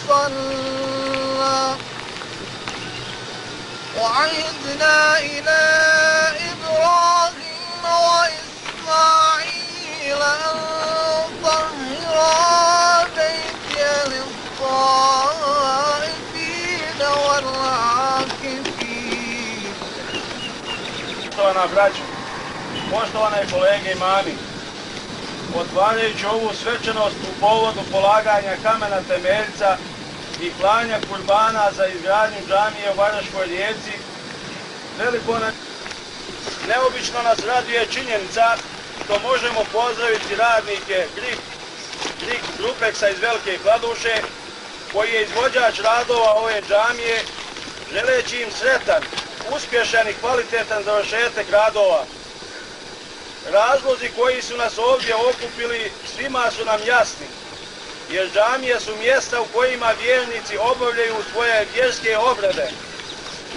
صلى وعهدنا إلى إبراهيم وإسماعيل أن طهرا بيتي للطائفين والعاكفين. Poštovana braćo, poštovane kolege i mami, otvarajući ovu svečanost u povodu polaganja kamena temeljca i klanja kurbana za izgradnju džamije u Varažskoj Rijeci, neobično nas raduje činjenica što možemo pozdraviti radnike GRIK Grupeksa iz Velike Kladuše, koji je izvođač radova ove džamije, želeći im sretan, uspješan i kvalitetan završetak radova. Razlozi koji su nas ovdje okupili svima su nam jasni, jer džamije su mjesta u kojima vjernici obavljaju svoje vjerske obrede,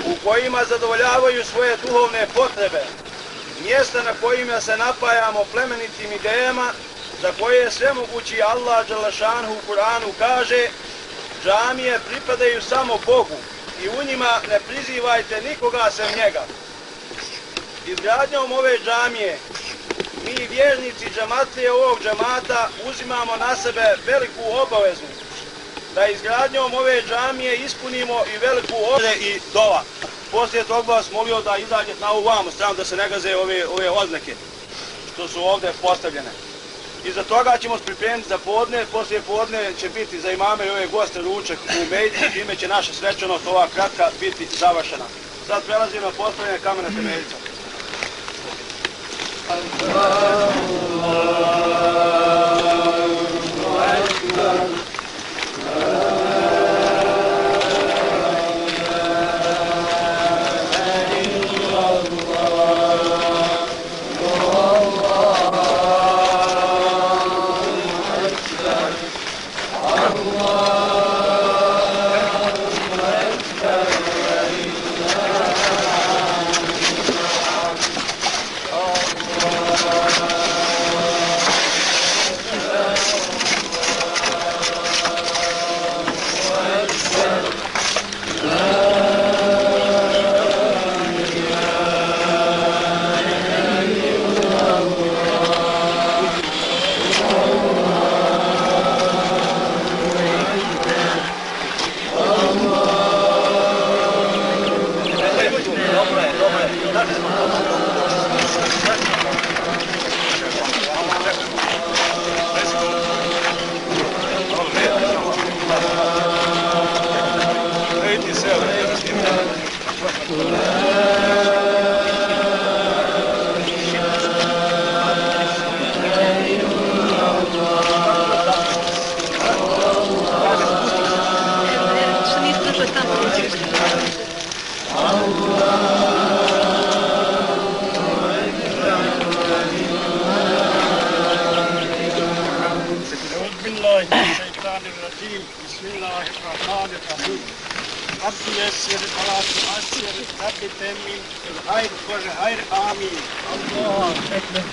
u kojima zadovoljavaju svoje duhovne potrebe, mjesta na kojima se napajamo plemenitim idejama za koje svemogući Allah dželešanhu u Kur'anu kaže: džamije pripadaju samo Bogu i u njima ne prizivajte nikoga sem njega. Izgradnjom ove džamije mi vjernici džematlije ovog džemata uzimamo na sebe veliku obavezu da izgradnjom ove džamije ispunimo i veliku obavezu i dova. Poslije toga vas molio da izađete na ovu vamo stranu da se ne gaze ove oznake što su ovdje postavljene. Iza toga ćemo se pripremiti za podne, poslije podne će biti za imame i ove goste ručak u Mejci, čime će naša svečanost ova kratka biti završena. Sad prelazimo na postavljanje kamena temeljca. رب يسر ولا تؤثر ثبت من الخير والخير آمين. الله أكبر.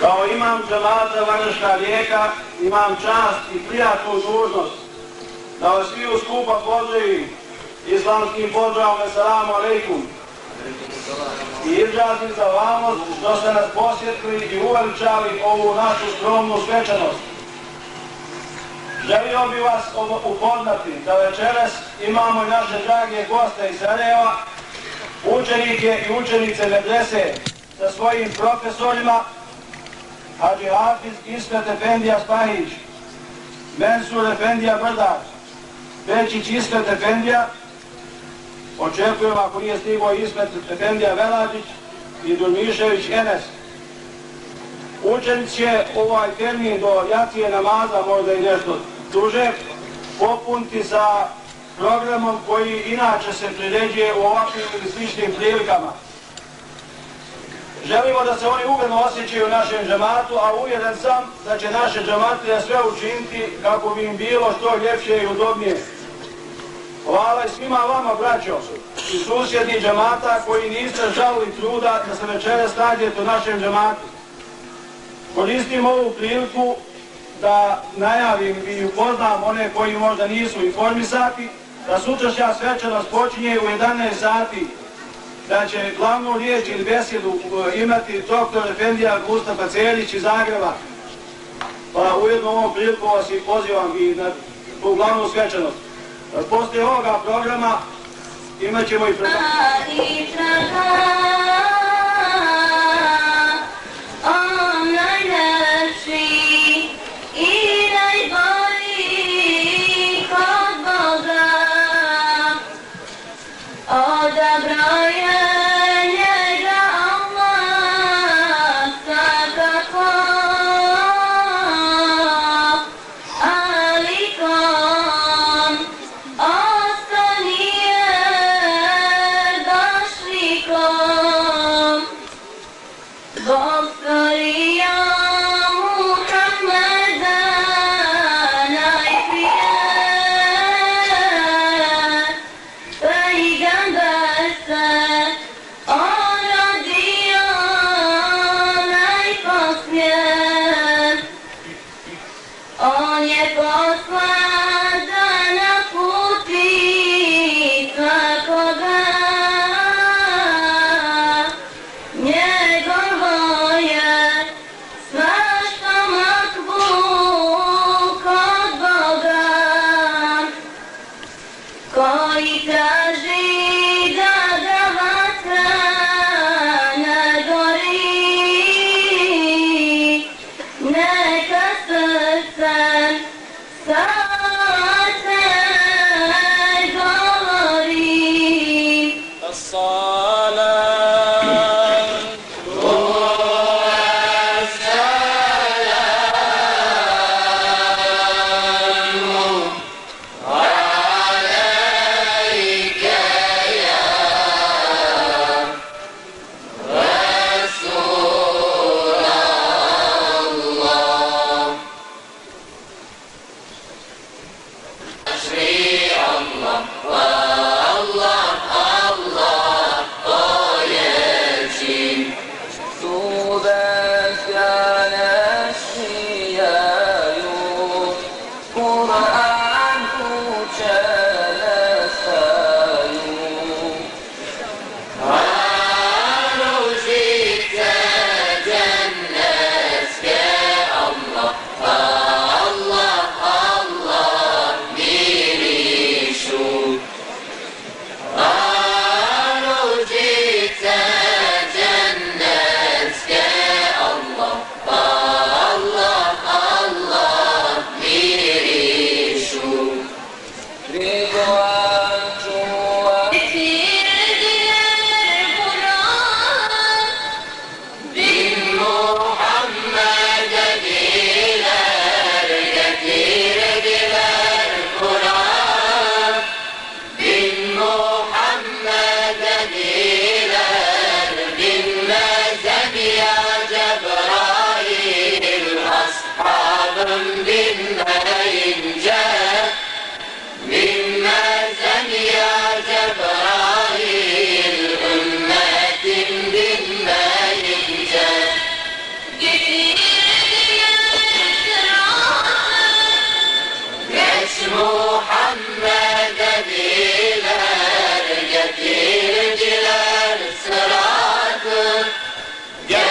Kao imam džemata Vrška Rijeka, imam čast i prijatnu dužnost da vas svi skupa pozdravim islamskim pozdravom Esselamu alejkum i izrazim zahvalnost što ste nas posjetili i uveličali ovu našu skromnu svečanost. Želio bi vas upoznati da večeras imamo i naše drage goste iz Sarajeva, učenike i učenice medrese sa svojim profesorima, Hadži Hafiz Ismet Efendija Spahić, Mensur Efendija Brdač, Bečić Ismet Efendija, očekujem ako nije stigao Ismet Efendija Velađić i Durmišević Enes. Učenici će ovaj termin do jacije namaza, možda i nešto duže, popuniti sa programom koji inače se priređuje u ovakvim ili sličnim prilikama. Želimo da se oni ugodno osjećaju u našem džematu, a uvjeren sam da će naše džematlije sve učiniti kako bi im bilo što ljepše i udobnije. Hvala i svima vama, braćo, i susjednih džemata koji niste žalili truda da se večeras nađete u našem džematu. Koristim ovu priliku da najavim i upoznam one koji možda nisu informisati da sutrašnja svečanost počinje u 11 sati, da će glavnu riječ ili besjedu imati doktor Efendija Mustafa Celić iz Zagreba. Pa ujedno ovom priliku vas i pozivam i na tu glavnu svečanost. Poslije ovoga programa imat ćemo i Ostani jer došli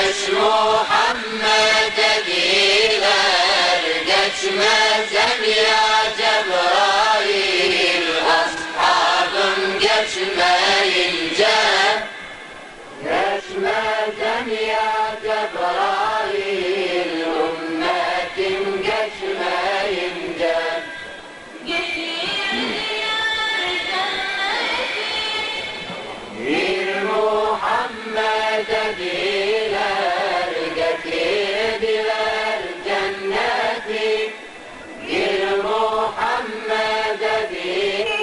محمد ديلر geçmezem ya Cebrail ashabım geçmeyince geçmezem ya Cebrail ümmetim geçmeyince bir Muhammed diler getirdiler cenneti bir Muhammed diler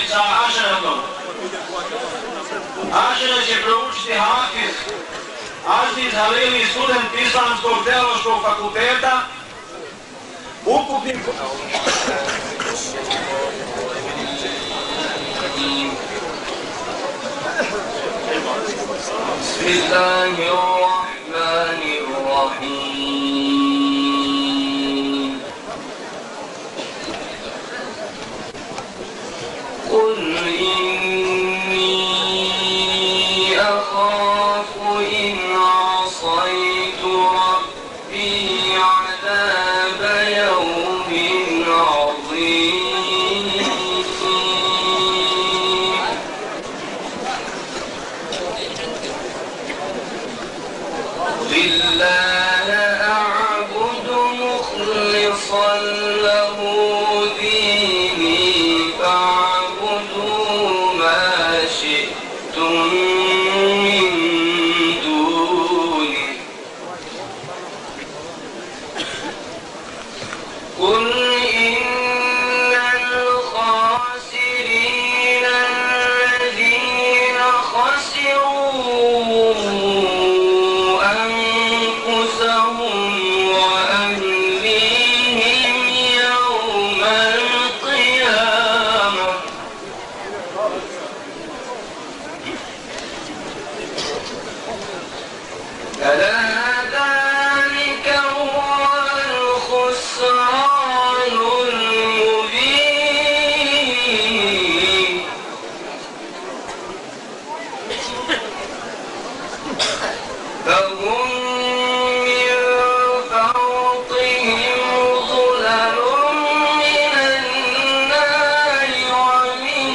sa Ašeratom. Ašera će proučiti Hafiz, Aziz Halili, student Islamskog teološkog fakulteta, ukupnim... Bismillahirrahmanirrahim. Qul inni akhafu in asaytu rabbi adaba yawmin azim. لله أعبد مخلصا له ديني فاعبدوا ما شئتم من دونه قل إن الخاسرين الذين خسروا أنفسهم وأهليهم يوم القيامة ألا ذلك هو الخسران المبين فهم من فوقهم ظلل من النار ومن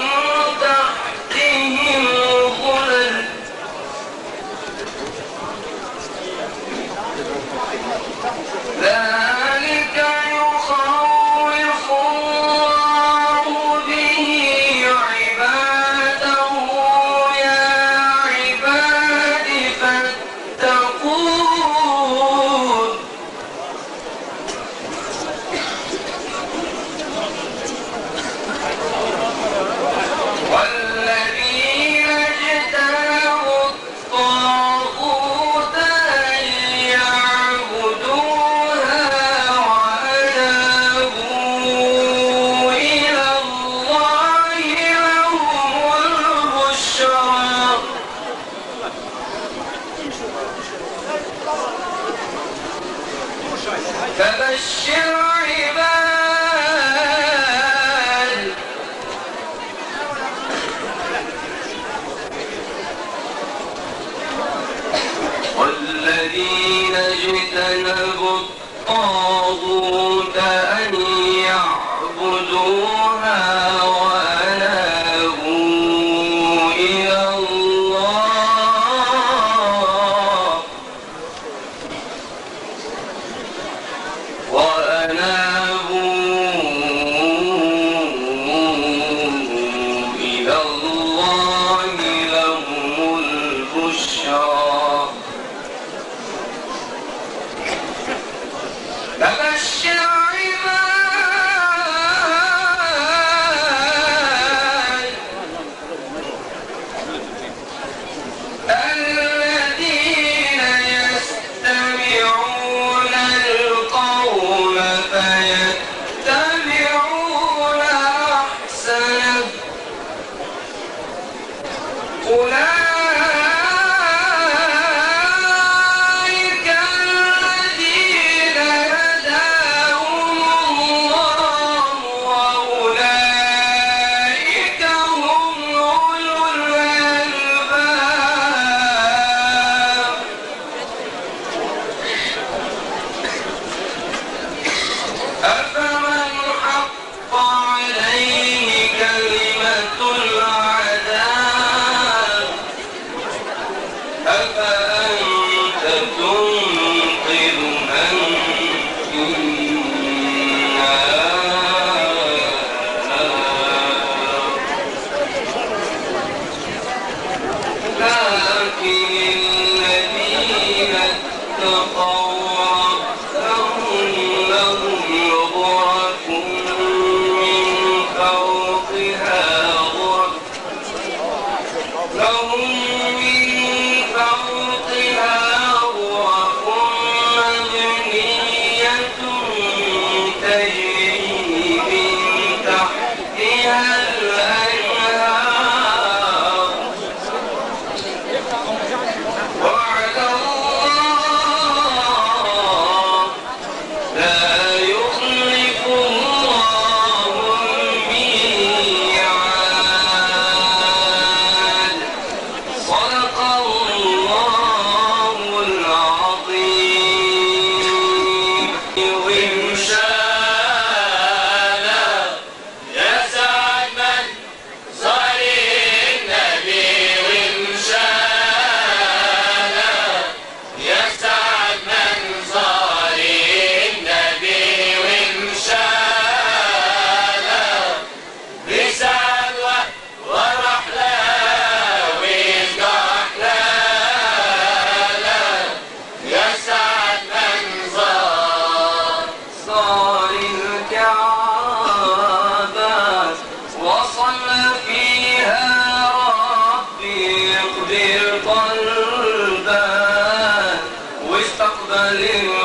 تحتهم ظلل ذلك يخوف الله به عباده يا عباد فاتقون والذين اجتنبوا الطاغوت أن يعبدوها وأنابوا إلى الله لهم البشرى فبشر عباد والذين اجتنبوا الطاغوت أن يعبدوها وأنابوا إلى الله لهم البشرى فبشر عباد الذين يستمعون القول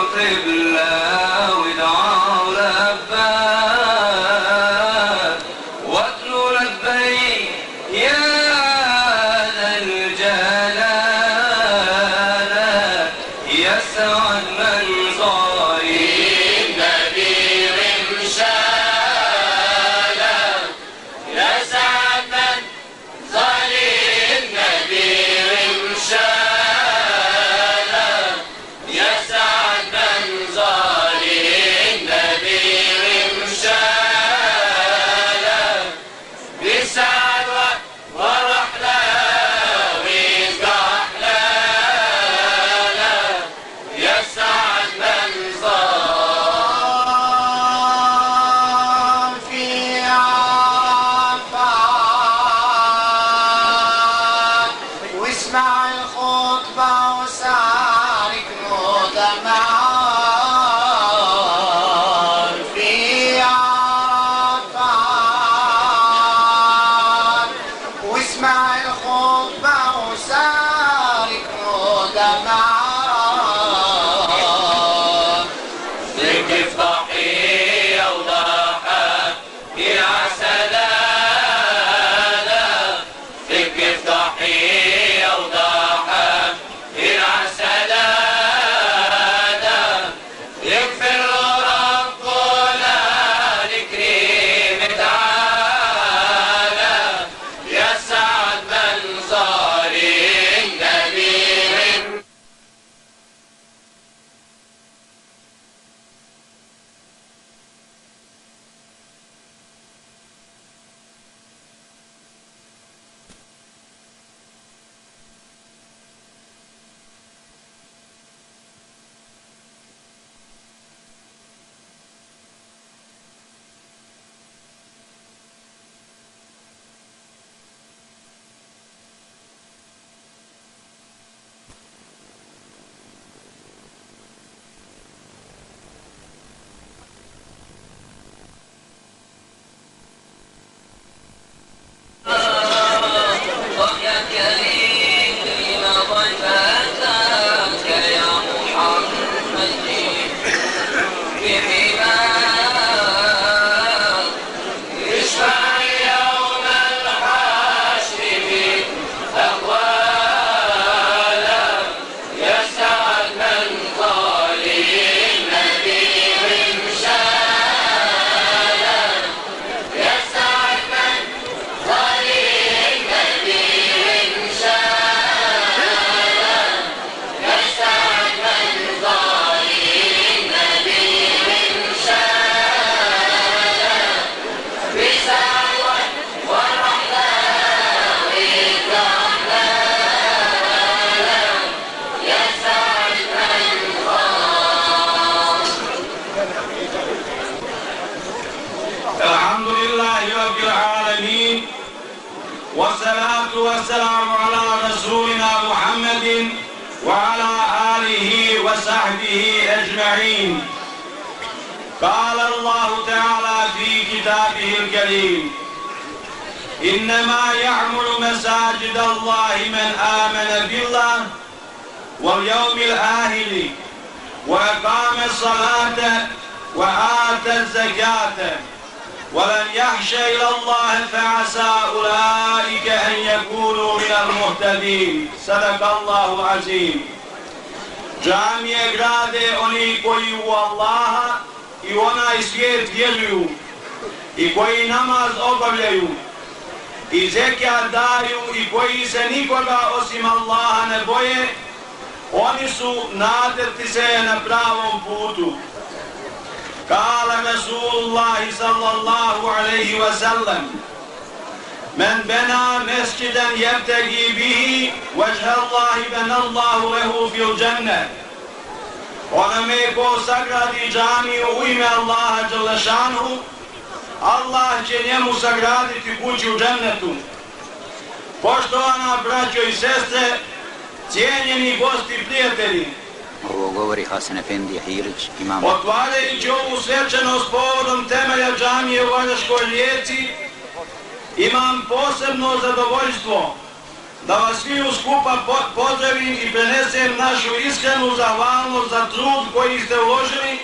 القبلة وادعوا لباك واتلوا لبيك يا ذا الجلال يسعد من صاري النبي رمشالا يسعد من صاري النبي رمشالا يسعد من صاري النبي رمشالا بيسعد ورحلة ويسقى حلالا يسعد من صار في عرفات واسمع الخطبة وسارك مدمار في عرفات واسمع الخطبة وسارك مدمار تكف ضحية وضحى يا سلالة تكف ضحية وضحى يا سلالة يغفر ربنا الكريم تعالى يسعد من صار النبي ويا كريم لما ضيفتك يا محمد بحماك اشفع يوم الحشر بأقوالا يسعد من قال النبي رمشالا يسعد من قال النبي رمشالا يسعد من قال النبي رمشالا بسعد ورحلة وكحلالا يسعد من الحمد لله رب العالمين والصلاة والسلام على رسولنا محمد وعلى آله وصحبه أجمعين. قال الله تعالى في كتابه الكريم: إنما يعمر مساجد الله من آمن بالله واليوم الآخر وأقام الصلاة وآتى الزكاة ولن يخش إلى الله فعسى أولئك أن يكونوا من المهتدين. صدق الله العظيم. Džamije grade oni koji u Allaha i onaj svijet vjeruju i koji namaz obavljaju i zekijat daju i koji se nikoga osim Allaha ne boje, oni su nadrti se na pravom putu. Kala Rasulullahi sallallahu aleyhi ve sellem: Men bena mesciden yebtegi bihi veçhallahi benallahu lehu fil cennet. Onome ko sagradi džamiju u ime Allaha Đelešanu, Allah će njemu sagraditi kuću u džennetu. Poštovana braćo i sestre, cijenjeni gosti i prijatelji, Ovo govori Hasan Efendi Hirić, imam. otvarajući ovu svečanost povodom temelja džamije u Valjaškoj Rijeci, imam posebno zadovoljstvo da vas svi skupa pozdravim i prenesem našu iskrenu zahvalnost za trud koji ste uložili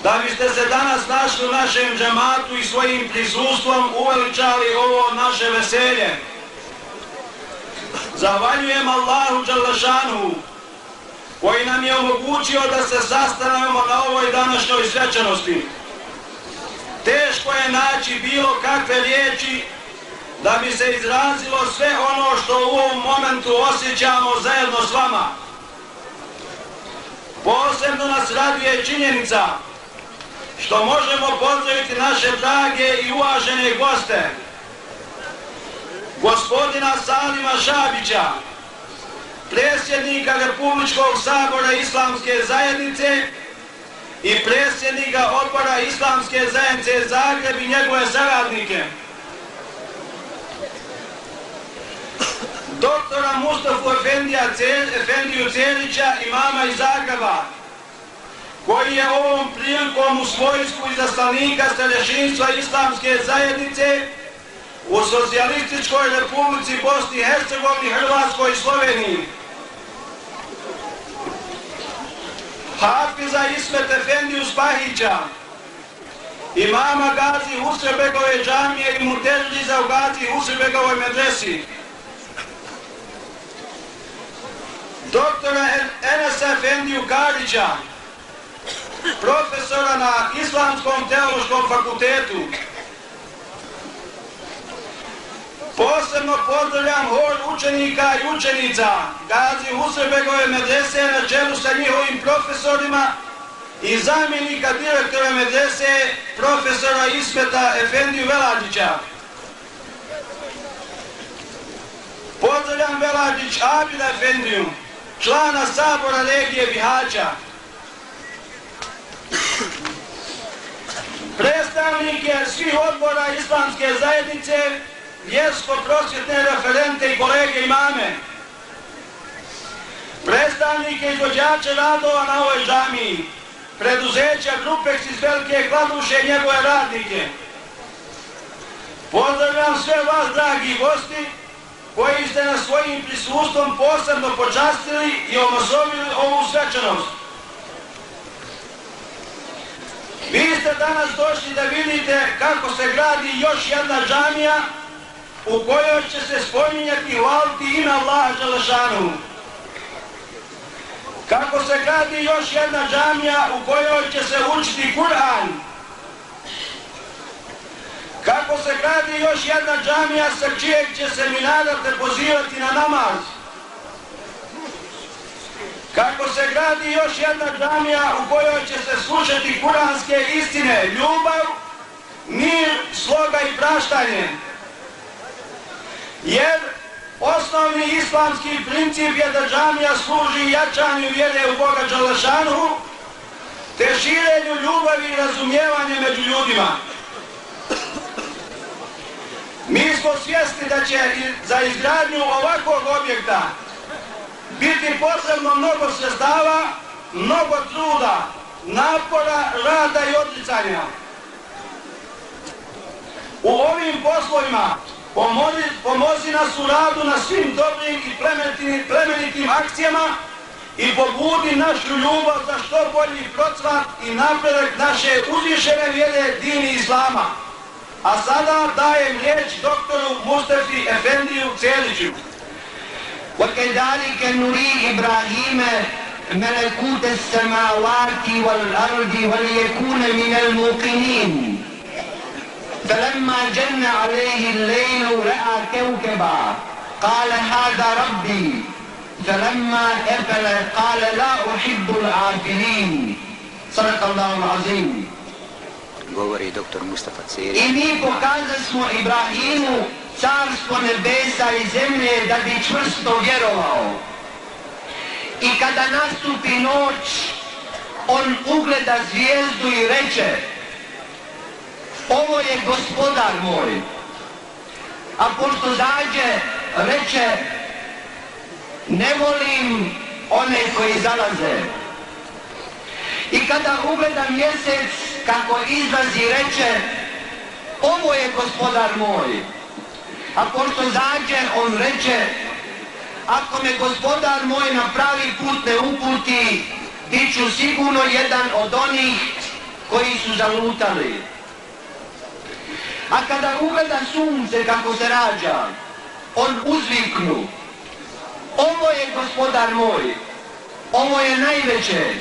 da biste se danas našli u našem džematu i svojim prisustvom uveličali ovo naše veselje. Zahvaljujem Allahu Đalešanuhu koji nam je omogućio da se sastanemo na ovoj današnjoj svečanosti. Teško je naći bilo kakve riječi da bi se izrazilo sve ono što u ovom momentu osjećamo zajedno s vama. Posebno nas raduje činjenica što možemo pozdraviti naše drage i uvažene goste, gospodina Salima Šabića, predsjednika Republičkog sabora Islamske zajednice i predsjednika odbora Islamske zajednice Zagreb i njegove saradnike, doktora Mustafu Efendiju Celića, imama iz Zagreba, koji je ovom prilikom u svojstvu izaslanika starešinstva Islamske zajednice u Socijalističkoj Republici Bosni i Hercegovini, Hrvatskoj i Sloveniji, Hafiza Ismet Efendiju Spahića, imama Gazi Husrebegove džamije i mutežliza u Gazi Husrebegovoj medresi, doktora Enesa Efendiju Karića, profesora na Islamskom teološkom fakultetu. Posebno pozdravljam hor učenika i učenica Gazi Husrebegove medrese na čelu sa njihovim profesorima i zamjenika direktora medrese profesora Ismeta Efendiju Veladžića. Pozdravljam Veladžić Abida Efendiju, člana Sabora regije Bihaća. Predstavnike svih odbora Islamske zajednice, vjersko-prosvjetne referente i kolege imame, predstavnike izvođača radova na ovoj džamiji, preduzeća Grupex iz Velike Kladuše i njegove radnike. Pozdravljam sve vas, dragi gosti, koji ste na svojim prisustvom posebno počastili i omasovili ovu svečanost. Vi ste danas došli da vidite kako se gradi još jedna džamija u kojoj će se spominjati i hvaliti ime Allaha Đalešanuhu. Kako se gradi još jedna džamija u kojoj će se učiti Kur'an. Kako se gradi još jedna džamija sa čijeg će se minarete pozivati na namaz. Kako se gradi još jedna džamija u kojoj će se slušati kuranske istine, ljubav, mir, sloga i praštanje. Jer osnovni islamski princip je da džamija služi jačanju vjere u Boga Đalešanuhu te širenju ljubavi i razumijevanje među ljudima. Mi smo svjesni da će za izgradnju ovakvog objekta biti potrebno mnogo sredstava, mnogo truda, napora, rada i odricanja. U ovim poslovima pomozi nas u radu na svim dobrim i plemenitim akcijama i pobudi našu ljubav za što bolji procvat i napredak naše uzvišene vjere dini Islama. A sada dajem riječ doktoru Mustafi Efendiju Celiću. وكذلك نري إبراهيم ملكوت السماوات والأرض وليكون من الموقنين فلما جن عليه الليل رأى كوكبا قال هذا ربي فلما أفل قال لا أحب العافلين صدق الله العظيم. Govori doktor Mustafa Celić. I mi pokazali smo Ibrahimu carstvo nebesa i zemlje da bi čvrsto vjerovao. I kada nastupi noć, on ugleda zvijezdu i reče: ovo je gospodar moj. A pošto zađe, reče: ne volim one koji zalaze. I kada ugleda mjesec kako izlazi, reče: ovo je gospodar moj. A pošto zađe, on reče, ako me gospodar moj na pravi put ne uputi, bit ću sigurno jedan od onih koji su zalutali. A kada ugleda sunce kako se rađa, on uzviknu, ovo je gospodar moj, ovo je najveće.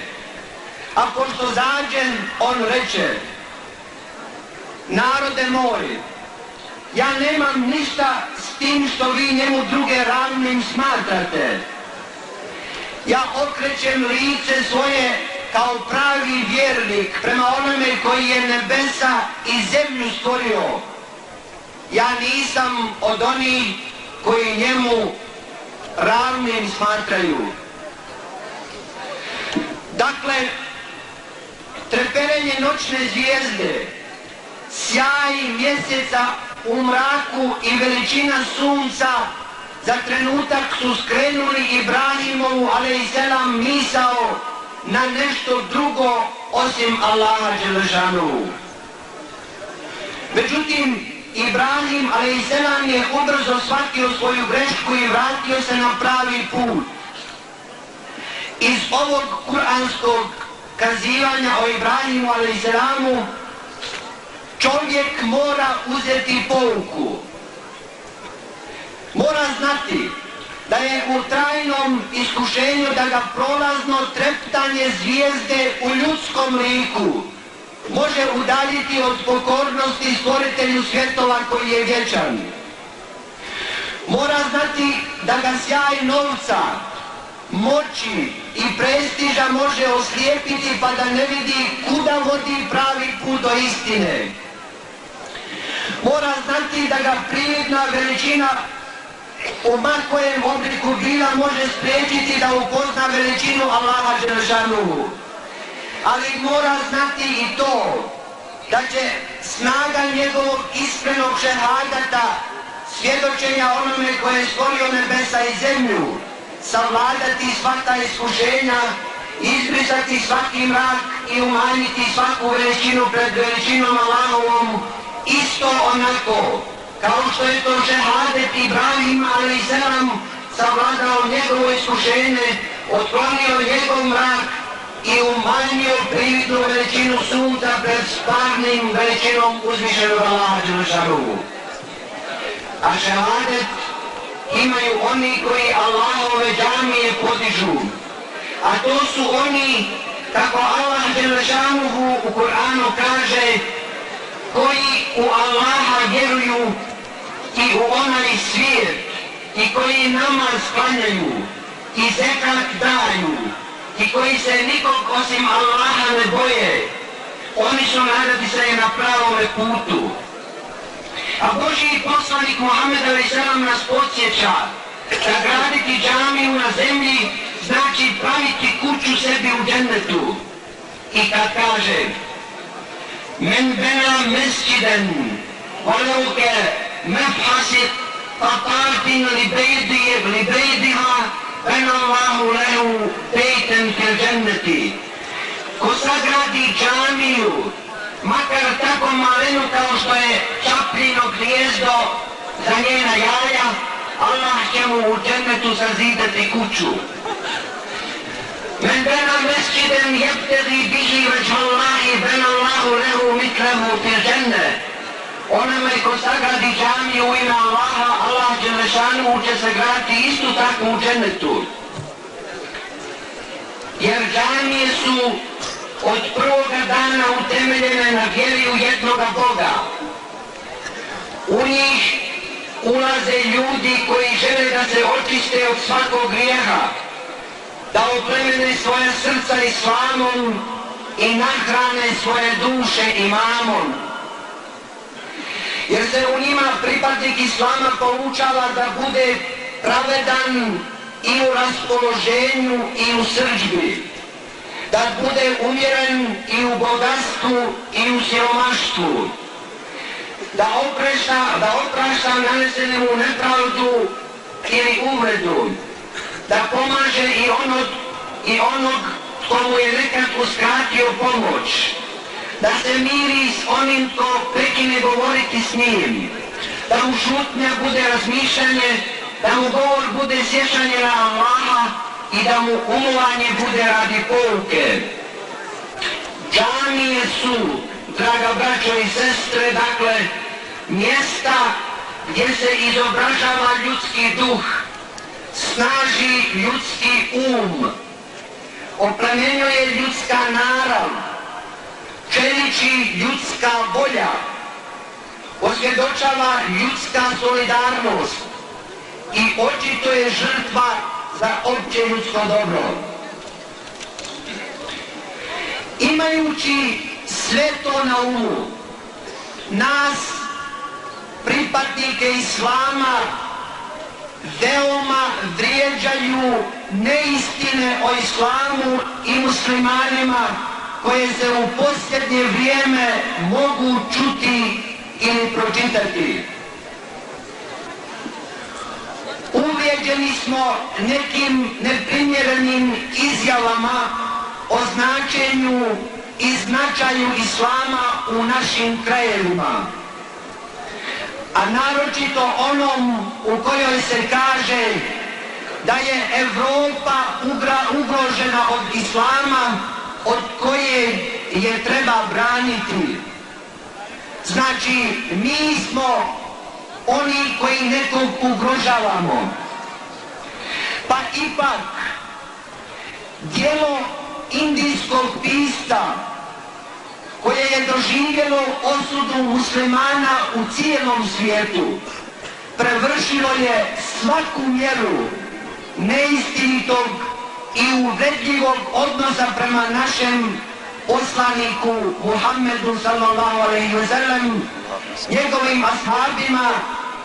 A pošto zađen, on reče, narode moj, ja nemam ništa s tim što vi njemu druge ravnim smatrate. Ja okrećem lice svoje kao pravi vjernik prema onome koji je nebesa i zemlju stvorio. Ja nisam od onih koji njemu ravnim smatraju. Dakle, treperenje noćne zvijezde, sjaj mjeseca u mraku i veličina sunca za trenutak su skrenuli Ibrahimovu alejselam misao na nešto drugo osim Allaha dželešanuhu. Međutim, Ibrahim alejselam je ubrzo shvatio svoju grešku i vratio se na pravi put. Iz ovog kuranskog kazivanja o Ibrahimu alejselamu čovjek mora uzeti pouku. Mora znati da je u trajnom iskušenju da ga prolazno treptanje zvijezde u ljudskom liku može udaljiti od pokornosti stvoritelju svjetova koji je vječan. Mora znati da ga sjaj novca, moći i prestiža može oslijepiti pa da ne vidi kuda vodi pravi put do istine. Mora znati da ga prividna veličina u makojem obliku bila može spriječiti da upozna veličinu Allaha dželešanuhu. Ali mora znati i to da će snaga njegovog iskrenog šehadata, svjedočenja onome koje je stvorio nebesa i zemlju, savladati sva ta iskušenja, izbrisati svaki mrak i umanjiti svaku veličinu pred veličinom Allahovom, isto onako kao što je to šehadet Ibrahim alejselam savladao njegovo iskušenje, otklonio njegov mrak i umanjio prividnu veličinu sunca pred stvarnim veličinom uzvišenog Allaha dželešanuhu. A šehadet imaju oni koji Allahove džamije podižu, a to su oni, kako Allah dželešanuhu u Kur'anu kaže, koji u Allaha vjeruju i u onaj svijet i koji namaz klanjaju i zekat daju i koji se nikog osim Allaha ne boje, oni su narodi se na pravome putu. A Božji poslanik Muhammed alejselam nas podsjeća da graditi džamiju na zemlji znači praviti kuću sebi u džennetu. I kad kaže men bena mesđiden voleuke mefhasit qatartin li bejdiha bena Allahu lehu bejten fil dženneti. Ko sagradi džamiju, makar tako malenu kao što je čapljino gnijezdo za njena jaja, Allah će mu u džennetu sazidati kuću. Men bena mesđiden jebtegi bihi već Allahi bena Allahu lehu mitlehu fil dženne. Onome ko sagradi džamiju u ime Allaha, Allah dželešanu će se graditi isto tako u džennetu. Jer džamije su od prvoga dana utemeljene na vjeri u jednoga Boga. U njih ulaze ljudi koji žele da se očiste od svakog grijeha, da oplemene svoje srca islamom i nahrane svoje duše imamom. Jer se u njima pripadnik islama poučava da bude pravedan i u raspoloženju i u srdžbi, da bude umjeren i u bogatstvu i u siromaštvu, da oprašta nanesenemu nepravdu ili uvredu, da pomaže i onog tko mu je nekad uskratio pomoć, da se miri s onim tko prekine govoriti s njim, da mu šutnja bude razmišljanje, da mu govor bude sjećanje na Allaha i da mu umovanje bude radi pouke. Džamije su, draga braćo i sestre, dakle, mjesta gdje se izobražava ljudski duh, snaži ljudski oplemenjuje ljudska narav, čeliči ljudska volja, osvjedočava ljudska solidarnost i očito je žrtva za opće ljudsko dobro. Imajući sve to na umu, nas, pripadnike Islama, veoma vrijeđaju neistine o Islamu i muslimanima koje se u posljednje vrijeme mogu čuti ili pročitati. Uvrijeđeni smo nekim neprimjerenim izjavama o značenju i značaju Islama u našim krajevima, a naročito onom u kojoj se kaže da je Europa ugrožena od Islama od koje je treba braniti. Znači, mi smo oni koji nekog ugrožavamo. Pa ipak, djelo indijskog pisca koje je doživjelo osudu muslimana u cijelom svijetu, prevršilo je svaku mjeru neistinitog i uvredljivog odnosa prema našem poslaniku Muhammedu sallallahu alejhi ve sellem, njegovim ashabima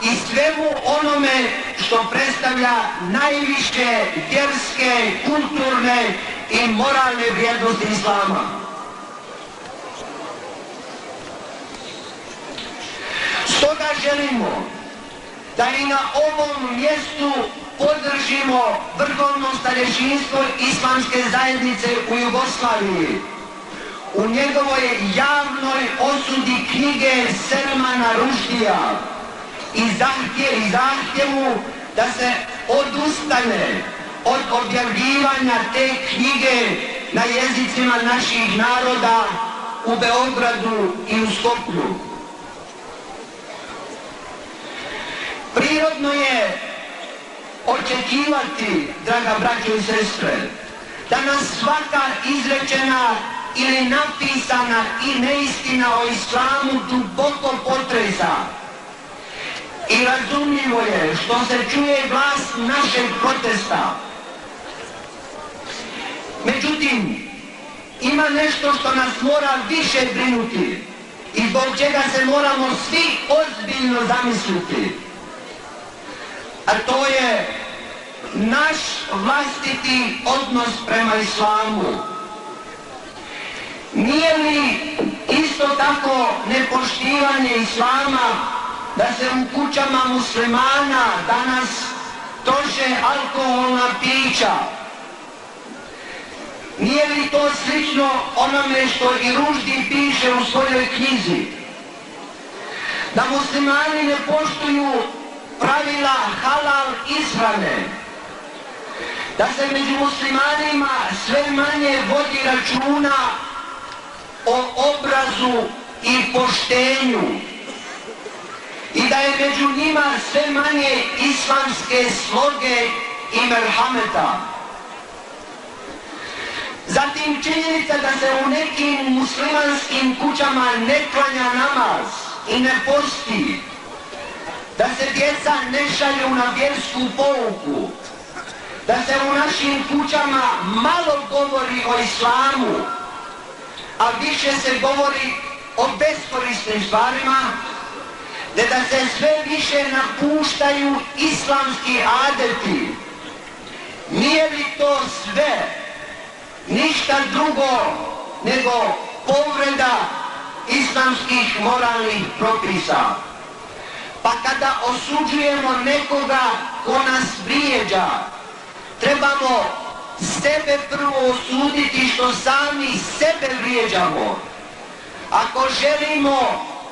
i svemu onome što predstavlja najviše vjerske, kulturne i moralne vrijednosti Islama. Stoga želimo da i na ovom mjestu podržimo vrhovno starješinstvo Islamske zajednice u Jugoslaviji u njegovoj javnoj osudi knjige Selmana Rušdija i zahtjevu da se odustane od objavljivanja te knjige na jezicima naših naroda u Beogradu i u Skoplju. Prirodno je očekivati, draga braćo i sestre, da nas svaka izrečena ili napisana i neistina o Islamu duboko potresa. I razumljivo je što se čuje glas našeg protesta. Međutim, ima nešto što nas mora više brinuti i zbog čega se moramo svi ozbiljno zamisliti. A to je naš vlastiti odnos prema Islamu. Nije li isto tako nepoštivanje Islama da se u kućama muslimana danas troše alkoholna pića? Nije li to slično onome što i Ruždi piše u svojoj knjizi? Da muslimani ne poštuju pravila halal ishrane, da se među muslimanima sve manje vodi računa o obrazu i poštenju i da je među njima sve manje islamske sloge i merhameta. Zatim činjenica da se u nekim muslimanskim kućama ne klanja namaz i ne posti, da se djeca ne šalju na vjersku pouku, da se u našim kućama malo govori o Islamu, a više se govori o beskorisnim stvarima, da se sve više napuštaju islamski adeti. Nije li to sve ništa drugo nego povreda islamskih moralnih propisa? Pa kada osuđujemo nekoga ko nas vrijeđa, trebamo sebe prvo osuditi što sami sebe vrijeđamo. Ako želimo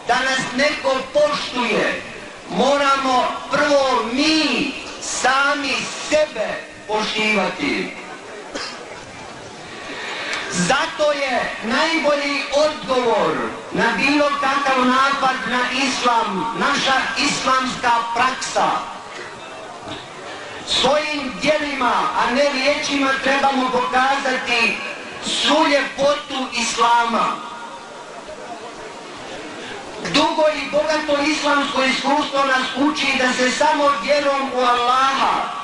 da nas neko poštuje, moramo prvo mi sami sebe poštivati. Zato je najbolji odgovor na bilo kakav napad na islam naša islamska praksa. Svojim djelima, a ne riječima, trebamo pokazati svu ljepotu islama. Dugo i bogato islamsko iskustvo nas uči da se samo vjerom u Allaha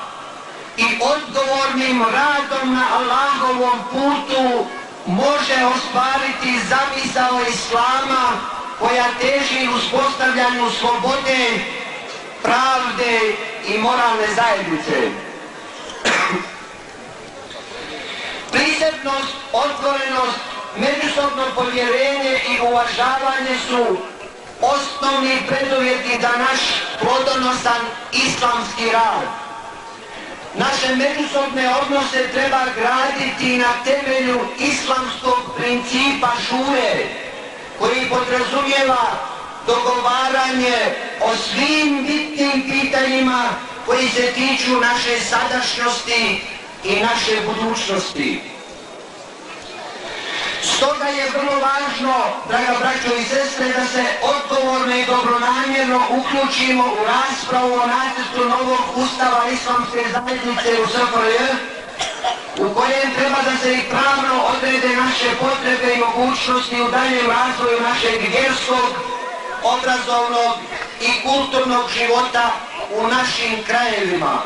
i odgovornim radom na Allahovom putu može ostvariti zamisao islama koja teži uspostavljanju slobode, pravde i moralne zajednice. Prisebnost, otvorenost, međusobno povjerenje i uvažavanje su osnovni preduvjeti za naš plodonosan islamski rad. Naše međusobne odnose treba graditi na temelju islamskog principa šure, koji podrazumijeva dogovaranje o svim bitnim pitanjima koji se tiču naše sadašnjosti i naše budućnosti. Stoga je vrlo važno, draga braćo i sestre, da se odgovorno i dobronamjerno uključimo u raspravu o nacrtu novog Ustava Islamske zajednice u SFRJ, u kojem treba da se i pravno odrede naše potrebe i mogućnosti u daljem razvoju našeg vjerskog, obrazovnog i kulturnog života u našim krajevima.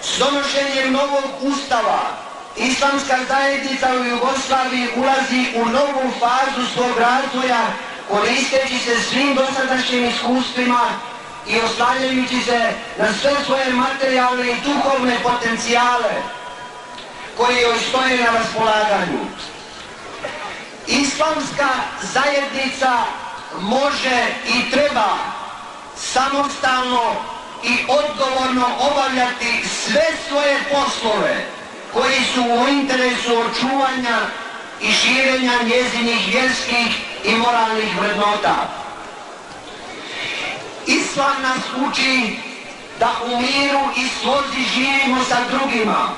S donošenjem novog Ustava Islamska zajednica u Jugoslaviji ulazi u novu fazu svog razvoja, koristeći se svim dosadašnjim iskustvima i oslanjajući se na sve svoje materijalne i duhovne potencijale koji joj stoje na raspolaganju. Islamska zajednica može i treba samostalno i odgovorno obavljati sve svoje poslove koji su u interesu očuvanja i širenja njezinih vjerskih i moralnih vrednota. Islam nas uči da u miru i slozi živimo sa drugima,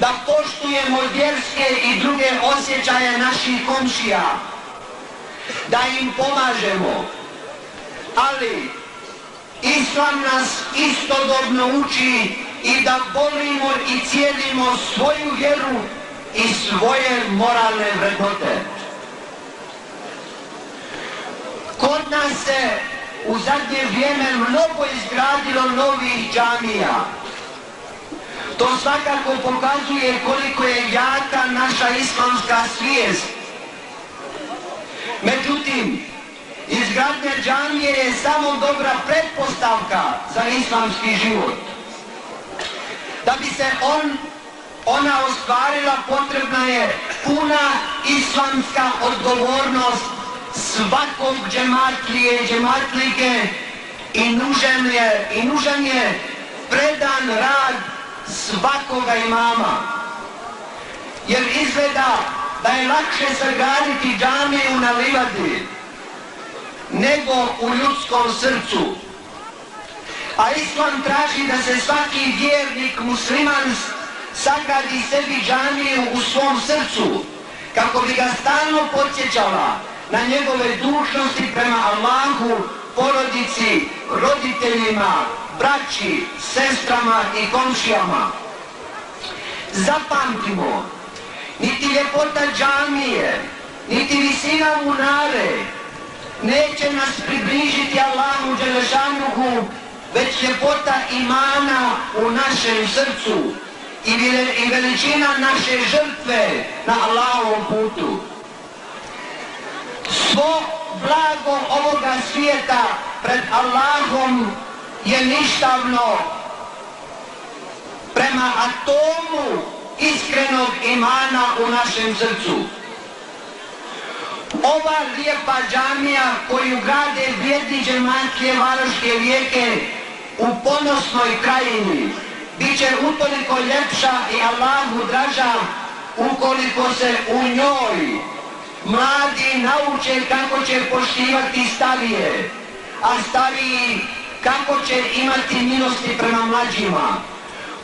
da poštujemo vjerske i druge osjećaje naših komšija, da im pomažemo, ali Islam nas istodobno uči i da volimo i cijenimo svoju vjeru i svoje moralne vrednote. Kod nas se u zadnje vrijeme mnogo izgradilo novih džamija. To svakako pokazuje koliko je jaka naša islamska svijest. Međutim, izgradnja džamije je samo dobra pretpostavka za islamski život. Da bi se ona ostvarila, potrebna je puna islamska odgovornost svakog džematlije i džematlike i nužan je predan rad svakoga imama. Jer izgleda da je lakše sagraditi džamiju na livadi nego u ljudskom srcu. A Islam traži da se svaki vjernik musliman sagradi sebi džamiju u svom srcu, kako bi ga stalno podsjećala na njegove dužnosti prema Allahu, porodici, roditeljima, braći, sestrama i komšijama. Zapamtimo, niti ljepota džamije, niti visina munare neće nas približiti Allahu dželešanuhu, već ljepota imana u našem srcu i veličina naše žrtve na Allahovom putu. Svo blago ovoga svijeta pred Allahom je ništavno prema atomu iskrenog imana u našem srcu. Ova lijepa džamija koju grade vrijedni džematlije Varoške Rijeke u ponosnoj krajini bit će utoliko ljepša i Allahu draža ukoliko se u njoj mladi nauče kako će poštivati starije, a stariji kako će imati milosti prema mlađima.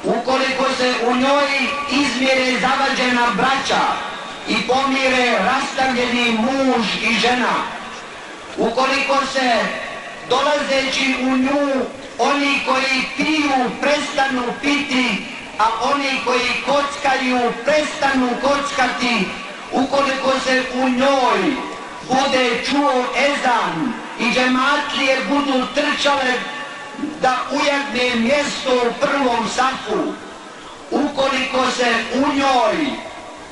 Ukoliko se u njoj izmjere zavađena braća i pomire rastavljeni muž i žena, ukoliko se dolazeći u nju oni koji piju prestanu piti, a oni koji kockaju prestanu kockati, ukoliko se u njoj bude čuo ezan i džematlije budu trčale da ujagne mjesto u prvom safu, ukoliko se u njoj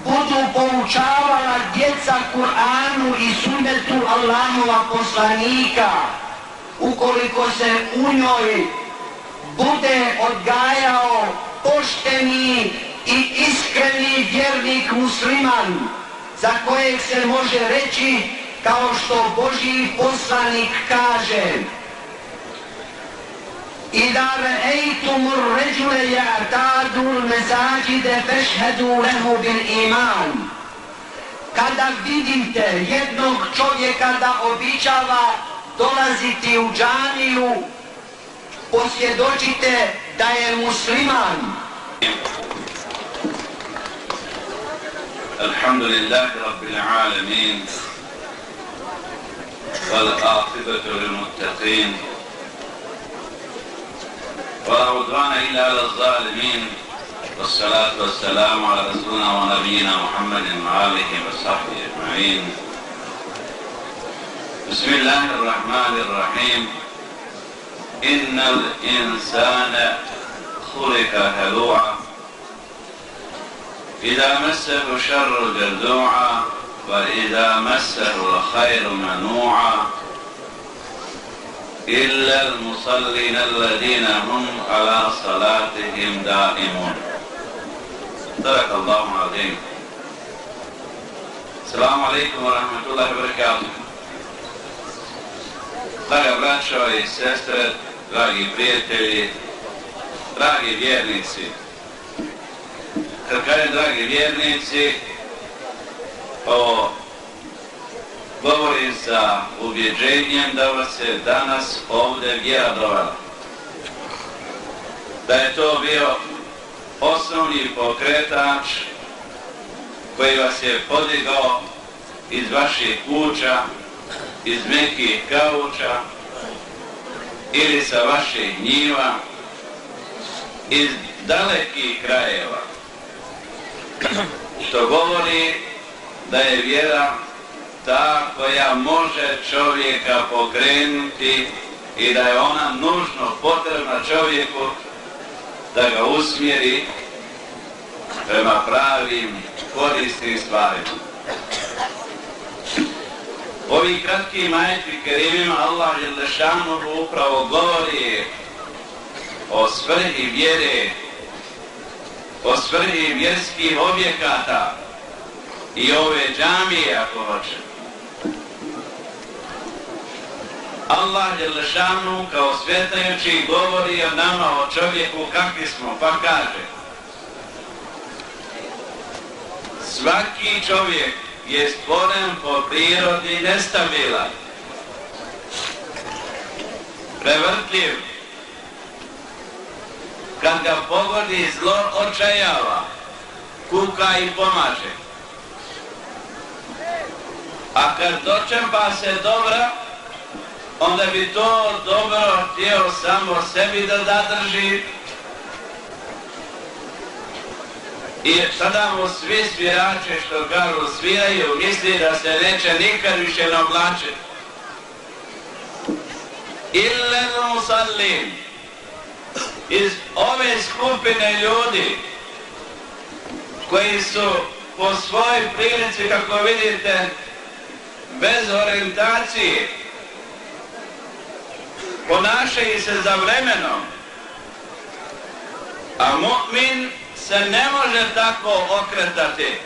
budu poučavala djeca Kur'anu i sunnetu Allahova poslanika, ukoliko se u njoj bude odgajao pošteni i iskreni vjernik musliman, za kojeg se može reći kao što Božji poslanik kaže: إذا رأيتم الرجل يعتاد المساجد فاشهدوا له بالإيمان. Kada vidite jednog čovjeka da običava dolaziti u džamiju, posvjedočite da je musliman. Alhamdulillahi Rabbil alamin, wal aqibatu lil muttaqin, ولا عدوان إلا على الظالمين، والصلاة والسلام على رسولنا ونبينا محمد وآله وصحبه أجمعين. بسم الله الرحمن الرحيم. إن الإنسان خلق هلوعا إذا مسه الشر جزوعا وإذا مسه الخير منوعا إلا المصلين الذين هم على صلاتهم دائمون. صدق الله العظيم. السلام عليكم ورحمة الله وبركاته. Draga braćo i sestre, dragi prijatelji, dragi vjernici. Kad kažem dragi vjernici, govorim sa ubjeđenjem da vas je danas ovdje vjera dovela. Da je to bio osnovni pokretač koji vas je podigao iz vaših kuća, iz mekih kauča ili sa vaših njiva, iz dalekih krajeva. Što govori da je vjera ta koja može čovjeka pokrenuti i da je ona nužno potrebna čovjeku da ga usmjeri prema pravim korisnim stvarima. Ovi kratki ajeti kerimima Allah dželešanohu upravo govori o svrhi vjere, o svrhi vjerskih objekata i ove džamije ako hoće. Allah dželešanu kao svetajući govori o nama, o čovjeku kakvi smo, pa kaže: svaki čovjek je stvoren po prirodi nestabilan, prevrtljiv. Kad ga pogodi zlo, očajava, kuka i pomaže. A kad dočempa se dobra, onda bi to dobro htio samo sebi da zadrži i sada mu svi svirači što kažu sviraju, misli da se neće nikad više navlačiti. Illel musallin, iz ove skupine ljudi koji su po svojoj prilici, kako vidite, bez orijentacije, ponašaju se za vremenom, a mu'min se ne može tako okretati.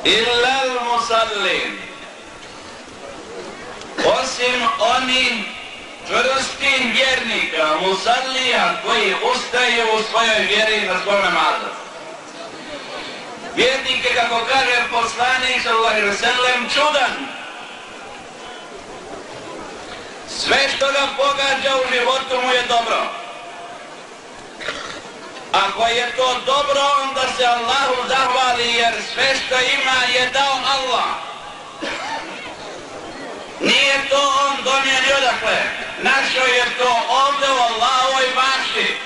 Illel musallin, osim onih čvrstih vjernika, musallija, koji ustaju u svojoj vjeri na svom namazu. Vjernike, kako kaže poslanik sallallahu alejhi ve sellem, čudan, Sve što ga pogađa u životu mu je dobro. Ako je to dobro, onda se Allahu zahvali, jer sve što ima je dao Allah. Nije to on donio ni odakle. Našao je to ovdje u Allahovoj bašti.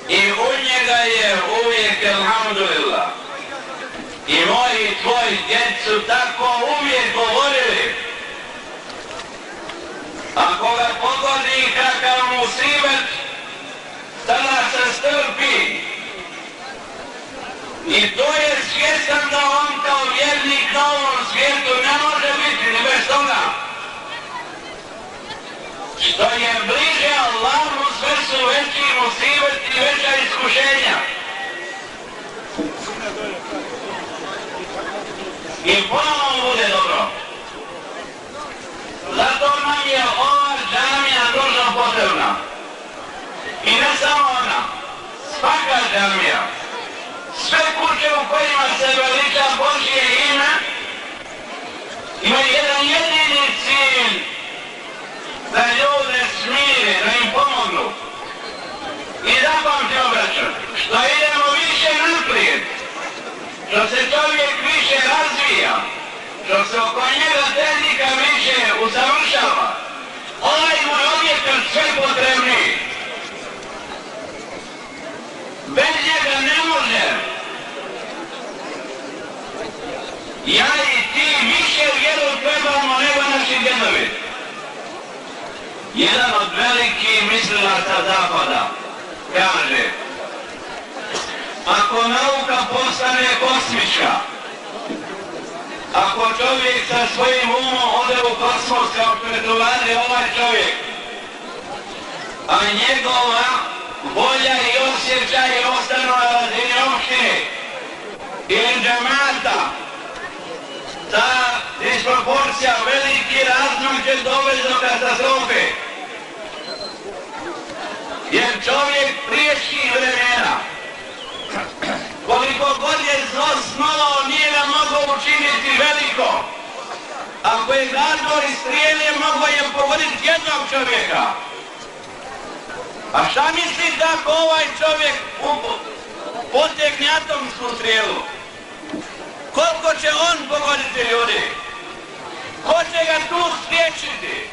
I u njega je uvijek, alhamdulillah. I moji i tvoji djed su tako uvijek govorili. Ako ga pogodi kakav musibet, tada se strpi. I to je svjestan da on kao vjernik na ovom svijetu ne može biti ni bez toga. Što je bliže Allahu, sve su veći musibeti i veća iskušenja. I ponovno bude dobro. Zato nam je ova džamija nužno potrebna. I ne samo ona, svaka džamija. Sve kuće u kojima se veliča Božje ime imaju jedan jedini cilj, da ljude smire, da im pomognu. I zapamtite, obraćam, što idemo više naprijed, što se čovjek više razvija, što se oko njega tehnika više usavršava, ovaj mu je objekat sve potrebniji. Bez njega ne može. Ja i ti više vjeru trebamo nego naši djedovi. Jedan od velikih mislilaca zapada kaže: ako nauka postane kosmička, ako čovjek sa svojim umom ode u kosmos kao što je dolazi ovaj čovjek, a njegova volja i osjećaj ostanu na razini opštine ili džemata, ta disproporcija, veliki razmak će dovesti do katastrofe. Jer čovjek priješnjih vremena, koliko god je zlo snovao, nije ga mogao učiniti veliko. Ako je gazbor i strijelje, mogo je pogoditi jednog čovjeka. A šta mislite ako ovaj čovjek potegne atomsku strijelu? Koliko će on pogoditi ljudi? Ko će ga tu spriječiti?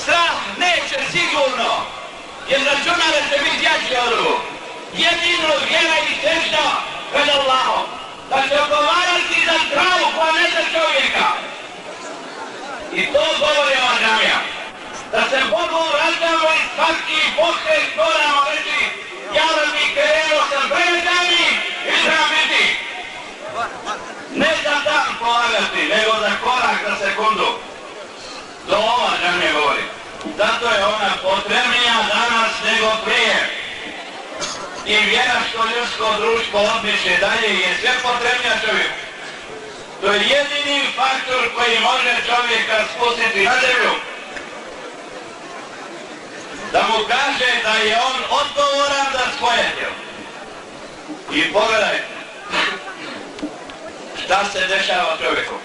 Strah neće sigurno, jer računare će biti jači od drugog. Jedino vjera i težnja pred Allahom, da će odgovarati za travu koja ne za čovjeka. I to govori ova džamija. Da se Bogu razdamo i svaki pokret moramo reći: ja mi krenuo sam prema džamiji i trebam biti. Ne za dan polagati, nego za korak, za sekundu. To ova džamija govori. Zato je ona potrebnija danas nego prije. I vjera što ljudsko društvo odmiče dalje je sve potrebnija čovjeku. To je jedini faktor koji može čovjeka spustiti na zemlju. Da mu kaže da je on odgovoran za svoje djelo. I pogledajte šta se dešava čovjeku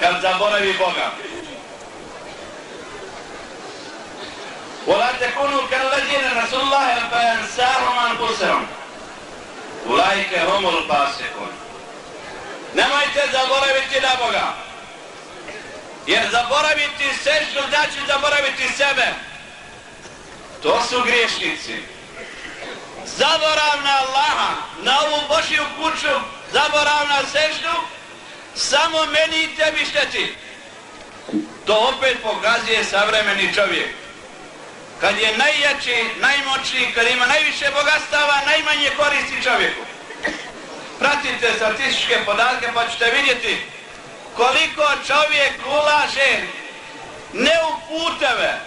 kad zaboravi Boga. وَلَا تَكُونُوا كَالَّذِينَ نَسُوا اللَّهَ فَيَنْسَاهُمْ أَنفُسَهُمْ أُولَئِكَ هُمُ الْفَاسِقُونَ. Nemojte zaboraviti na Boga, jer zaboraviti seždu znači zaboraviti sebe. To su griješnici. Zaborav na Allaha, na ovu Božju kuću, zaborav na seždu, samo meni i tebi šteti. To opet pokazuje savremeni čovjek. Kad je najjači, najmoćniji, kad ima najviše bogatstava, najmanje koristi čovjeku. Pratite statističke podatke pa ćete vidjeti koliko čovjek ulaže ne u puteve,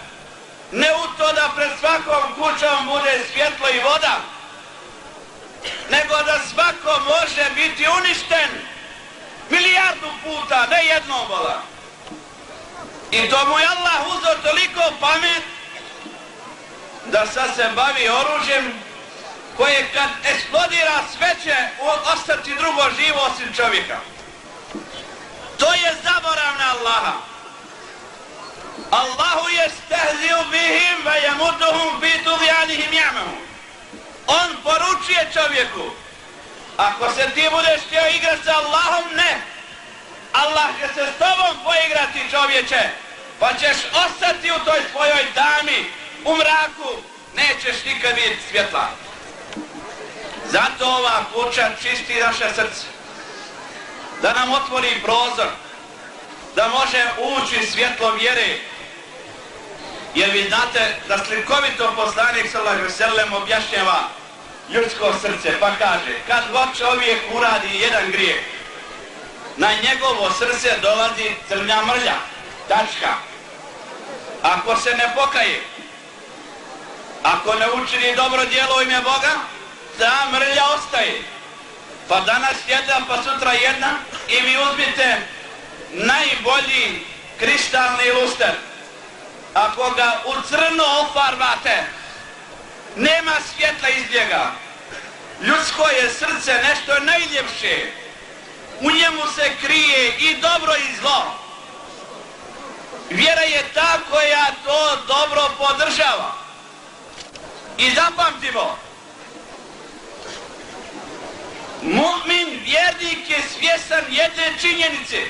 ne u to da pred svakom kućom bude svjetlo i voda, nego da svako može biti uništen milijardu puta, ne jednom vola. I to mu je Allah uzeo toliko pamet da sad se bavi oružjem koje kad eksplodira sve će ostati drugo živo osim čovjeka. To je zaborav na Allaha. Allahu yestehziju bihim ve jemuduhum fi tughyanihim ja'mahun. On poručuje čovjeku, ako se ti budeš htio igrati sa Allahom, ne. Allah će se s tobom poigrati, čovječe, pa ćeš ostati u toj svojoj dami, u mraku, nećeš nikad vidjeti svjetla. Zato ova kuća čisti naše srce, da nam otvori prozor, da može ući svjetlo vjere. Jer vi znate da slikovito poslanik sallallahu alejhi ve sellem objašnjava ljudsko srce, pa kaže, kad god čovjek uradi jedan grijeh, na njegovo srce dolazi crna mrlja, tačka. Ako se ne pokaje, ako ne učini dobro djelo u ime Boga, ta mrlja ostaje. Pa danas jedna, pa sutra jedna, i vi uzmite najbolji kristalni luster. Ako ga u crno ofarbate, nema svjetla iz njega. Ljudsko je srce nešto najljepše. U njemu se krije i dobro i zlo. Vjera je ta koja to dobro podržava. I zapamtimo, mu'min vjernik je svjestan jedne činjenice,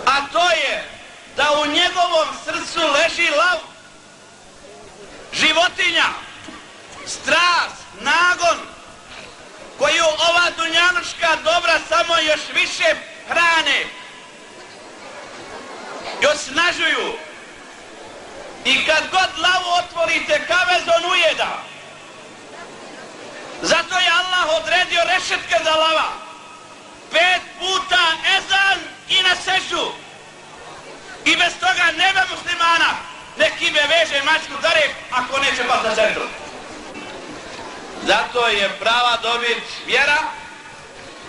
a to je da u njegovom srcu leži lav, životinja, strast, nagon, koju ova dunjanuška dobra samo još više hrane i osnažuju. I kad god lavu otvorite, kavez on ujeda. Zato je Allah odredio rešetke za lava. 5 puta ezan i na seždu. I bez toga nema muslimana. Neki me veže mačku za rep ako neće pas na centru. Zato je prava dobit vjera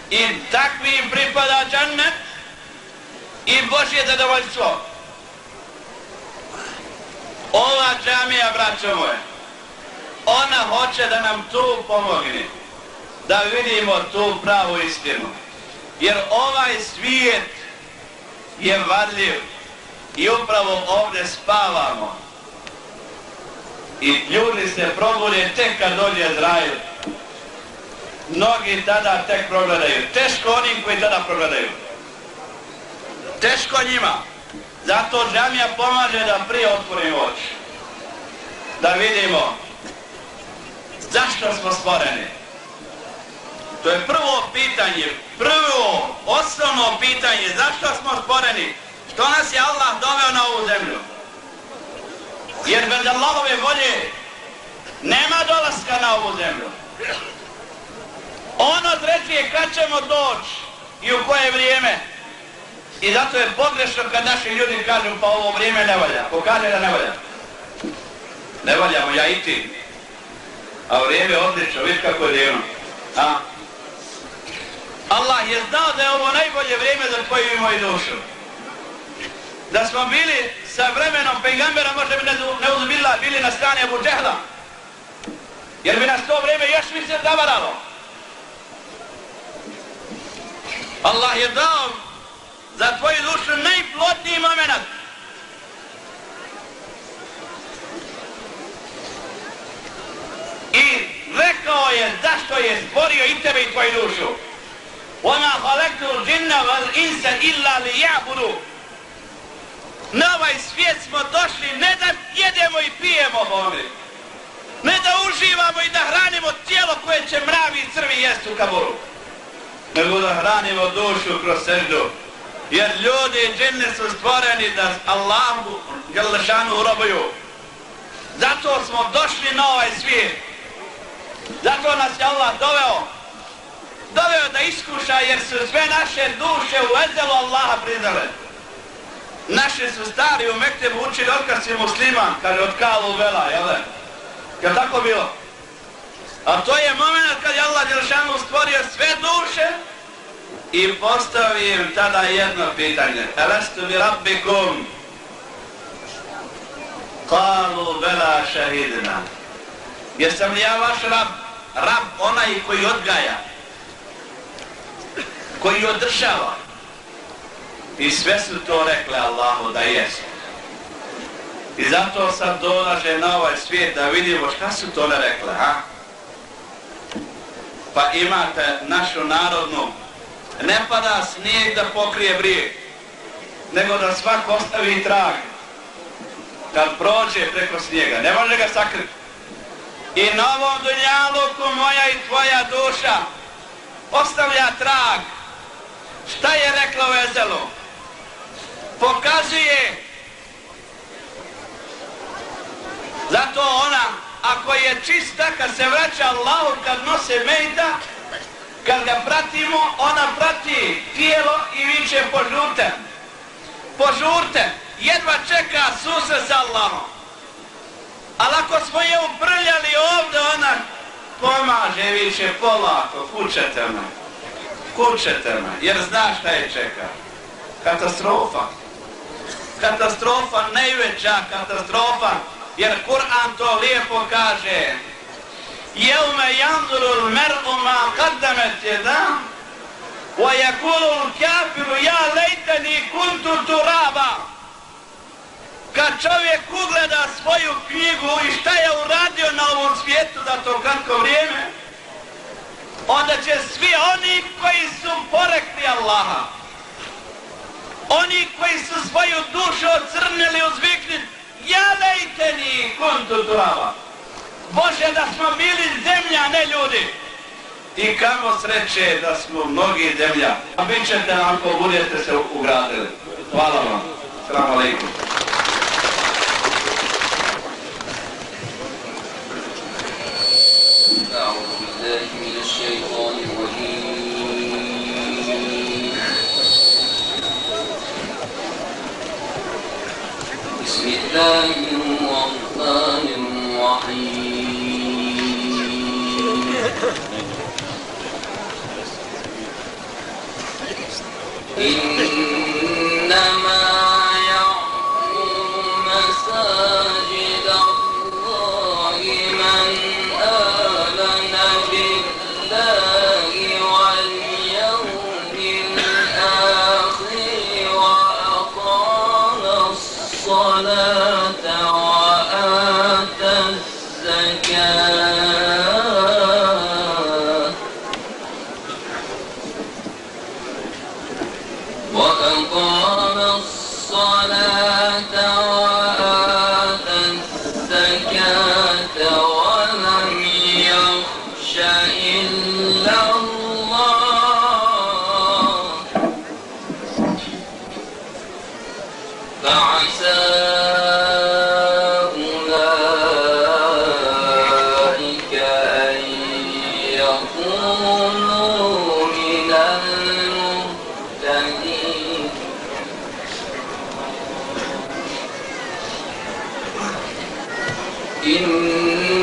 i takvim pripada džennet i Božje zadovoljstvo. Ova džamija, braćo moje, ona hoće da nam tu pomogne, da vidimo tu pravu istinu. Jer ovaj svijet je varljiv i upravo ovdje spavamo. I ljudi se probude tek kad dođe Azrail. Mnogi tada tek progledaju. Teško onim koji tada progledaju. Teško njima. Zato džamija pomaže da prije otvorimo oči. Da vidimo zašto smo stvoreni. To je prvo pitanje, prvo osnovno pitanje, zašto smo stvoreni? Što nas je Allah doveo na ovu zemlju? Jer bez Allahove volje nema dolaska na ovu zemlju. On određuje kad ćemo doći i u koje vrijeme. I zato je pogrešno kad naši ljudi kažu pa ovo vrijeme ne valja. Ko kaže da ne valja? Ne valjamo, ja i ti. A vrijeme je odlično, vidi kako je divno. Allah je znao da je ovo najbolje vrijeme za tvoju i moju dušu. Da smo bili sa vremenom pejgambera, možda bi ne uzubila bili na strani Abu Džehla. Jer bi nas to vrijeme još više zavaralo. Allah je dao za tvoju dušu najplodniji moment. I rekao je zašto je stvorio i tebe i tvoju dušu. وَمَا خَلَقْتُ الْجِنَّ وَالْإِنسَ إِلَّا لِيَعْبُدُوا. Na ovaj svijet smo došli ne da jedemo i pijemo, Bože. Ne da uživamo i da hranimo tijelo koje će mravi i crvi jest u kaburu. Nego da hranimo dušu kroz seždu. Jer ljudi i džini su stvoreni da Allahu Đelešanu robuju. Zato smo došli na ovaj svijet. Zato nas je Allah doveo da iskuša, jer su sve naše duše u ezelu Allaha priznale. Naši su stari u Mektebu učili otkad si musliman, kaže od kalu vela, jel da? Je tako bilo? A to je moment kad je Allah Đelešanu stvorio sve duše i postavio im tada jedno pitanje. Elestu bi rabbikum? Kalu vela šahidna. Jesam li ja vaš rab? Rab onaj koji odgaja, koji održava. I sve su to rekle Allahu da jesu. I zato sam dolaže na ovaj svijet da vidimo šta su to ne rekle, ha? Pa imate našu narodnu, ne pada snijeg da pokrije brijeg, nego da svak ostavi trag. Kad prođe preko snijega, ne može ga sakriti. I na ovom dunjaluku moja i tvoja duša ostavlja trag. Šta je rekla u Ezelu? Pokazuje. Zato ona, ako je čista, kad se vraća Allahu, kad nose mejda, kad ga pratimo, ona prati tijelo i viče požurte. Požurte, jedva čeka susret sa Allahom. Ali ako smo je uprljali ovdje, ona pomaže, viče polako, kućete me, jer zna šta je čeka. Katastrofa. Katastrofa, najveća katastrofa, jer Kur'an to lijepo kaže. Jevme janzurul mer'u ma qaddamet jedan, wa yakulul kafiru ja lejteni kuntu turaba. Kad čovjek ugleda svoju knjigu i šta je uradio na ovom svijetu za to kratko vrijeme, onda će svi oni koji su porekli Allaha, oni koji su svoju dušu ocrnili, uzviknuli, ja lejteni kuntu turaba. Bože, da smo bili zemlja, ne ljudi. I kamo sreće da smo mnogi zemlja. A bit ćete ako budete se ugradili. Hvala vam. Assalamu alaikum. أعوذ بالله من الشيطان الرجيم بسم الله الرحمن الرحيم إنما يعمر مساجد الله من آمن بالله واليوم الآخر وأقام الصلاة وآتى الزكاة وأقام الصلاة وآتى الزكاة ولم يخش إلا الله فعسى أولئك أن يكونوا من المهتدين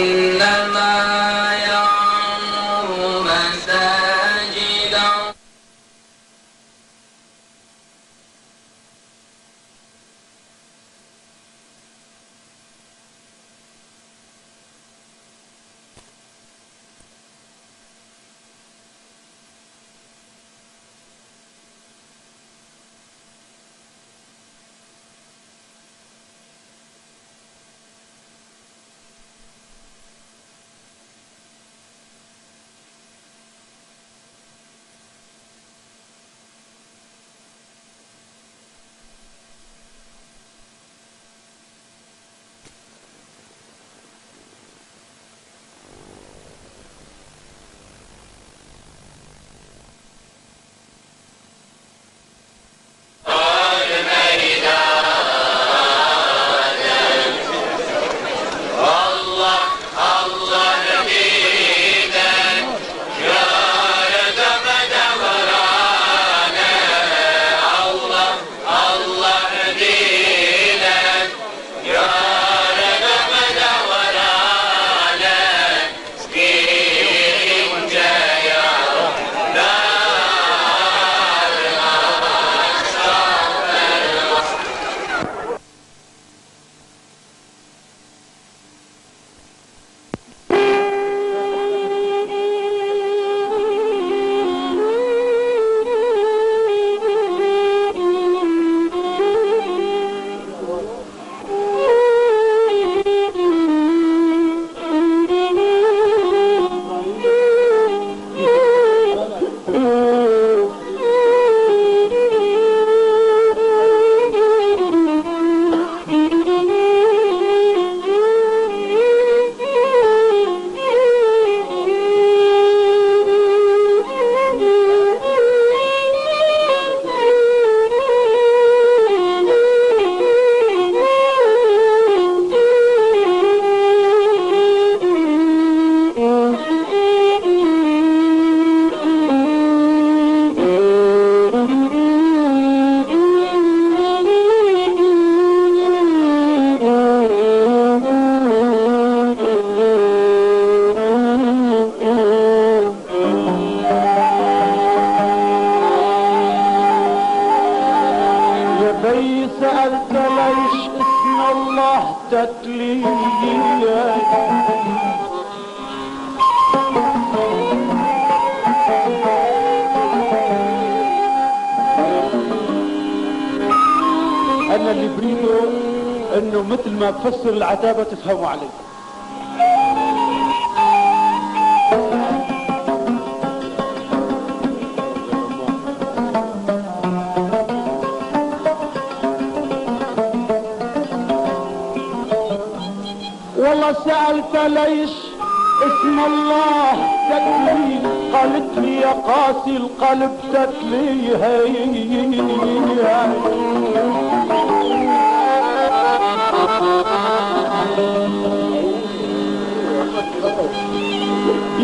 إنما يعمر مساجد انه مثل ما بفسر العتابة تفهموا علي. والله سألت ليش اسم الله تتلي، قالت لي يا قاسي القلب تتلي.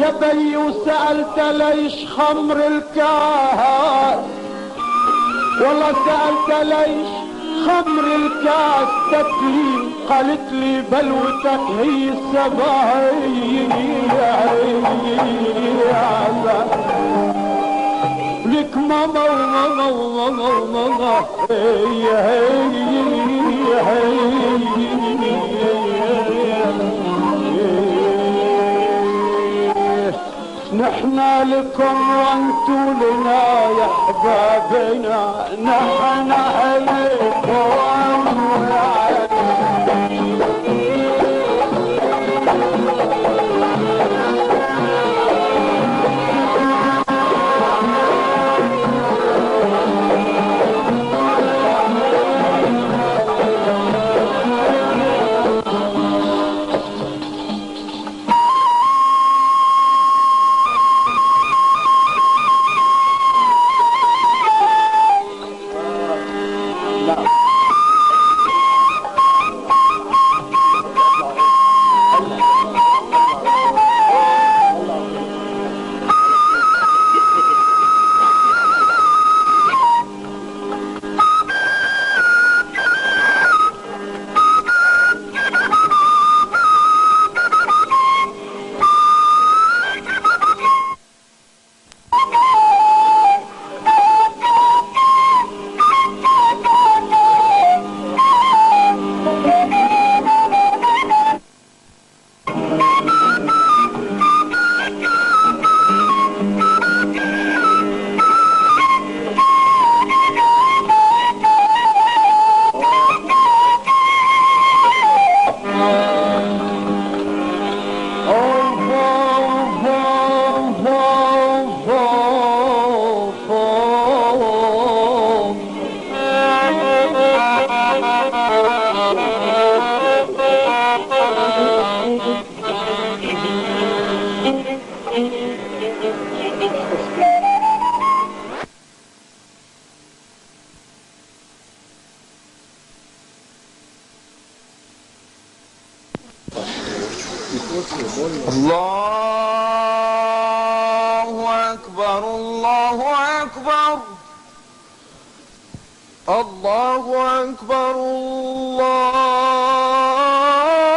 يا بي وسألت ليش خمر الكاس، والله سألت ليش خمر الكاس تتلي، قالت لي بلوتك هي السبايا. لك ماما وماما وماما نحنا لكم وانتو لنا يا احبابنا، نحنا لكم الله أكبر الله أكبر الله أكبر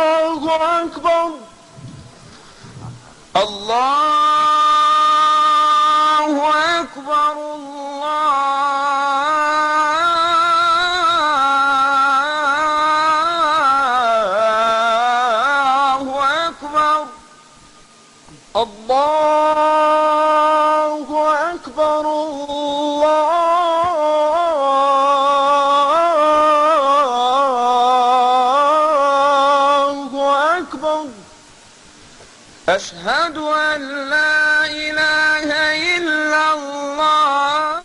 الله أكبر الله أكبر الله أكبر الله أكبر أشهد أن لا إله إلا الله.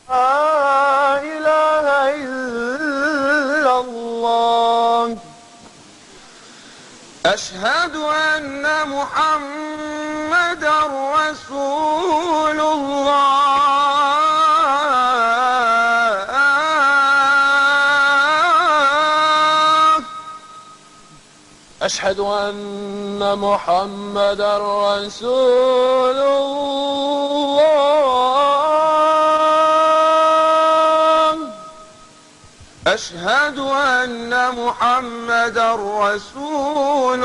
لا إله إلا الله. أشهد أن محمدا رسول الله. أشهد أن محمدا رسول الله أشهد أن محمدا رسول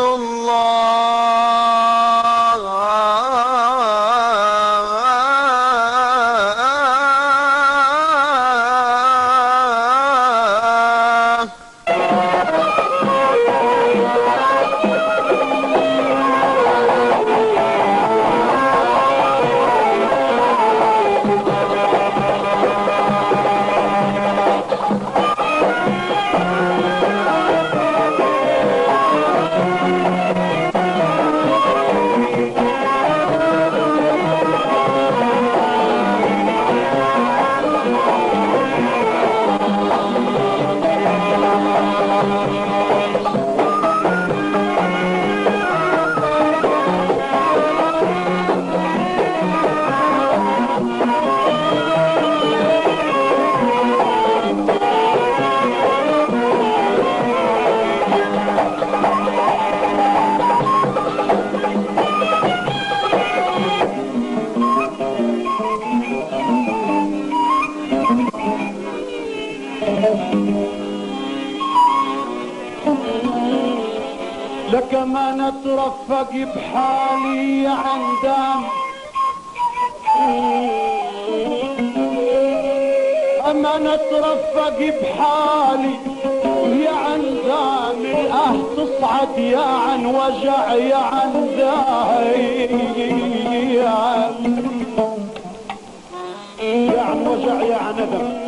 لك ما نترفق بحالي يا عندام أما نترفق بحالي يا عندام تصعد يا عن وجع يا عندام يا عن وجع يا عن ندم